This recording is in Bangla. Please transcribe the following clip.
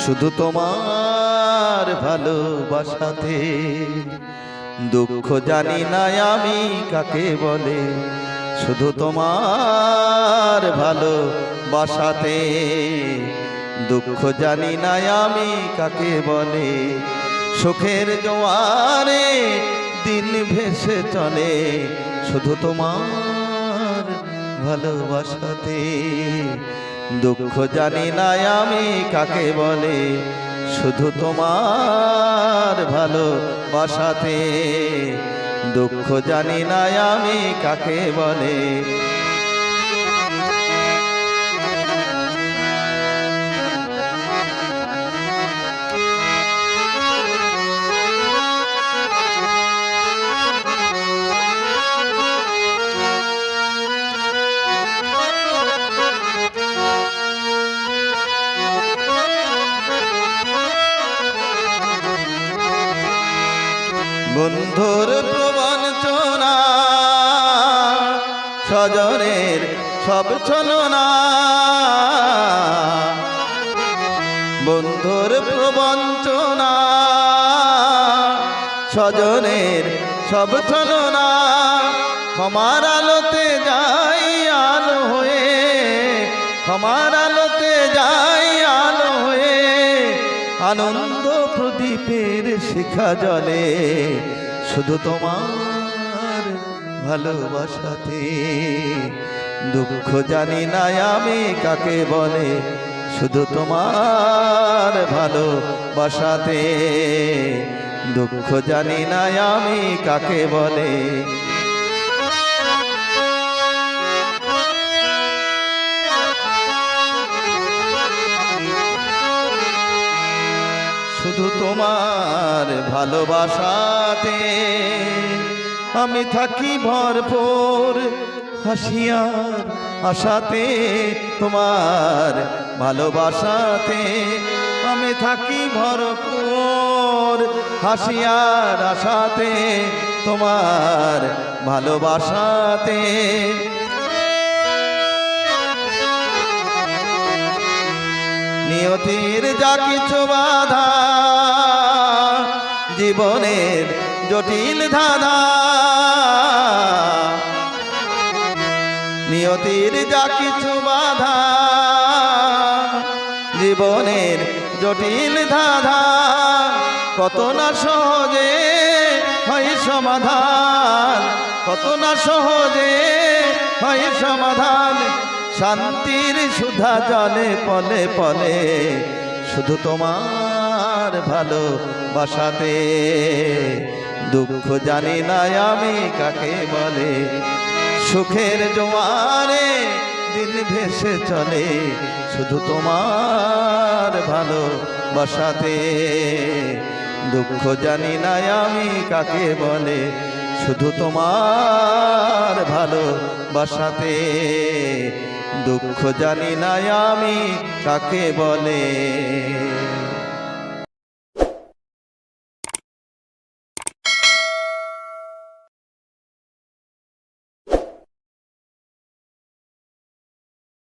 শুধু তোমার ভালোবাসাতে দুঃখ জানি না আমি কাকে বলে। শুধু তোমার ভালোবাসাতে দুঃখ জানি না আমি কাকে বলে। সুখের জোয়ারে দিন ভেসে চলে শুধু তোমার ভালোবাসাতে দুঃখ জানি না আমি কাকে বলে। শুধু তোমার ভালোবাসাতে দুঃখ জানি না আমি কাকে বলে। বন্ধুর প্রবঞ্চনা স্বজনের সব ছলনা, বন্ধুর প্রবঞ্চনা স্বজনের সব ছলনা। ক্ষমার আলোতে যাই আলো হয়ে, ক্ষমার আলোতে যাই আলো হয়ে। আনন্দ প্রদীপের শিখা জ্বলে শুধু তোমার ভালোবাসাতে দুঃখ জানি না আমি কাকে বলে। শুধু তোমার ভালোবাসাতে দুঃখ জানি না আমি কাকে বলে। শুধু তোমার ভালোবাসাতে আমি থাকি ভরপুর হাসিয়ার আশাতে। তোমার ভালোবাসাতে আমি থাকি ভরপুর হাসিয়ার আশাতে। তোমার ভালোবাসাতে নিয়তির যা কিছু বাধা জীবনের জটিল ধাঁধা, নিয়তির যা কিছু বাধা জীবনের জটিল ধাঁধা। কত না সহজে হয় সমাধান, কত না সহজে হয় সমাধান। শান্তির সুধা জলে পলে পলে শুধু তোমার ভালোবাসাতে দুঃখ জানি না আমি কাকে বলে। সুখের জোয়ারে দিন ভেসে চলে শুধু তোমার ভালোবাসাতে দুঃখ জানি না আমি কাকে বলে। শুধু তোমার ভালোবাসাতে দুঃখ জানি না আমি কাকে বলে।